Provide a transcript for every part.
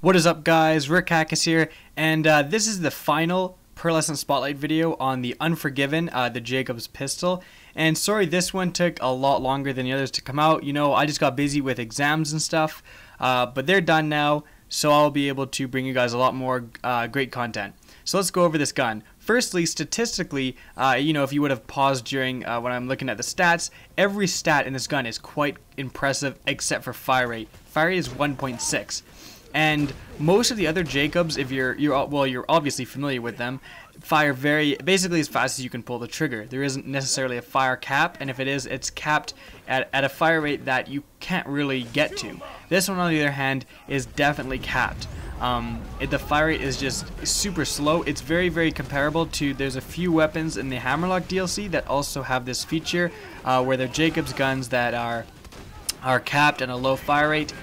What is up, guys? Rick Hackus here, and this is the final Pearlescent Spotlight video on the Unforgiven, the Jacobs pistol. And sorry, this one took a lot longer than the others to come out. You know, I just got busy with exams and stuff, but they're done now, so I'll be able to bring you guys a lot more great content. So let's go over this gun. Firstly, statistically, you know, if you would have paused during when I'm looking at the stats, every stat in this gun is quite impressive except for fire rate. Fire rate is 1.6. And most of the other Jacobs, if you're obviously familiar with them, fire basically as fast as you can pull the trigger. There isn't necessarily a fire cap, and if it is, it's capped at a fire rate that you can't really get to. This one, on the other hand, is definitely capped. The fire rate is just super slow. It's very comparable to, there's a few weapons in the Hammerlock DLC that also have this feature where they're Jacobs guns that are capped and a low fire rate.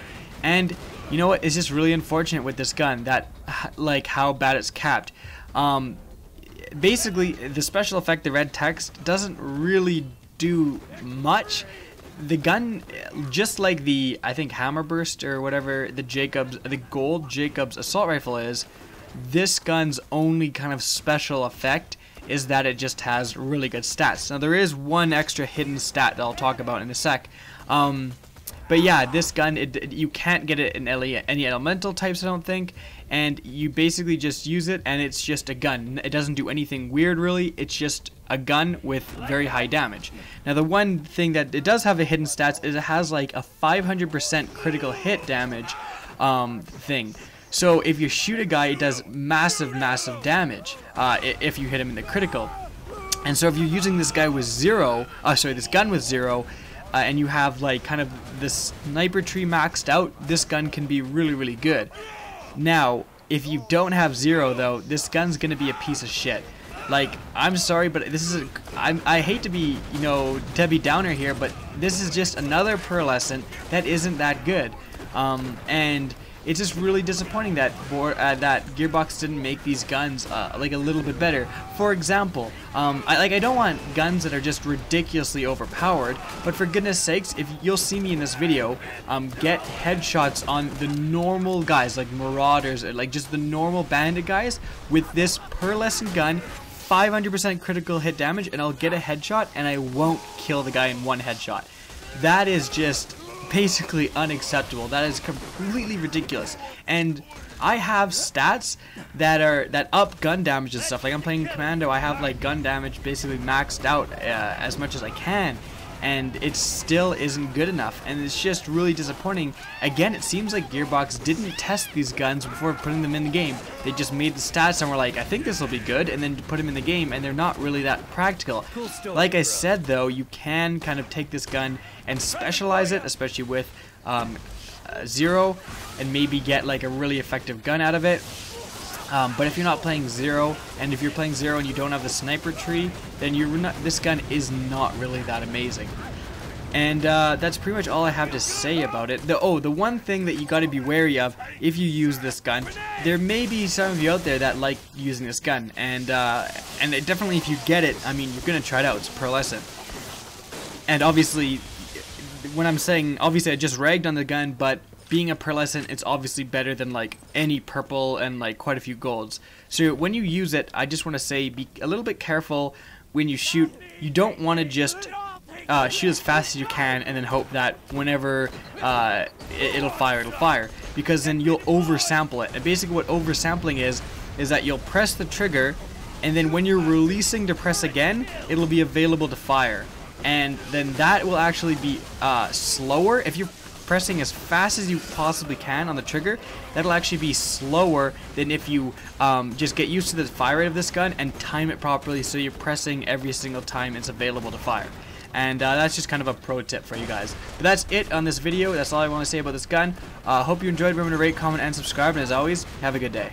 And you know what? It's just really unfortunate with this gun that, like, how bad it's capped. Basically, the special effect, the red text, doesn't really do much. The gun, just like the, I think, Hammerburst or whatever, the gold Jacobs assault rifle is, this gun's only kind of special effect is that it just has really good stats. Now, there is one extra hidden stat that I'll talk about in a sec. But yeah, this gun, you can't get it in any elemental types, I don't think, and you basically just use it, and it's just a gun. It doesn't do anything weird, really. It's just a gun with very high damage. Now, the one thing that it does have a hidden stats is it has like a 500% critical hit damage thing. So if you shoot a guy, it does massive damage if you hit him in the critical. And so if you're using this guy with this gun with zero, and you have like kind of this sniper tree maxed out, this gun can be really good. Now, if you don't have zero though, this gun's gonna be a piece of shit. Like, I'm sorry, but this is I hate to be, you know, Debbie Downer here, but this is just another Pearlescent that isn't that good. And it's just really disappointing that that Gearbox didn't make these guns like a little bit better. For example, I don't want guns that are just ridiculously overpowered, but for goodness sakes, if you'll see me in this video, get headshots on the normal guys like Marauders, or like just the normal bandit guys with this Pearlescent gun, 500% critical hit damage, and I'll get a headshot and I won't kill the guy in one headshot. That is just basically unacceptable. That is completely ridiculous. And I have stats that up gun damage and stuff. Like, I'm playing Commando, I have like gun damage basically maxed out as much as I can, and it still isn't good enough, and it's just really disappointing. Again, it seems like Gearbox didn't test these guns before putting them in the game. They just made the stats and were like, I think this will be good, and then put them in the game, and they're not really that practical. Like I said though, you can kind of take this gun and specialize it, especially with zero, and maybe get like a really effective gun out of it. But if you're not playing zero, and if you're playing zero and you don't have the sniper tree, then this gun is not really that amazing. And that's pretty much all I have to say about it. The one thing that you got to be wary of if you use this gun, there may be some of you out there that like using this gun, and definitely if you get it, I mean, you're gonna try it out. It's Pearlescent, and obviously, when I'm saying, obviously I just ragged on the gun, but being a Pearlescent, it's obviously better than like any purple and like quite a few golds. So when you use it, I just want to say, be a little bit careful when you shoot. You don't want to just shoot as fast as you can and then hope that whenever it'll fire, because then you'll oversample it. And basically what oversampling is that you'll press the trigger, and then when you're releasing to press again, it'll be available to fire, and then that will actually be slower. If you're pressing as fast as you possibly can on the trigger, that'll actually be slower than if you just get used to the fire rate of this gun and time it properly, so you're pressing every single time it's available to fire. And that's just kind of a pro tip for you guys. But that's it on this video. That's all I want to say about this gun. Hope you enjoyed. Remember to rate, comment, and subscribe, and as always, have a good day.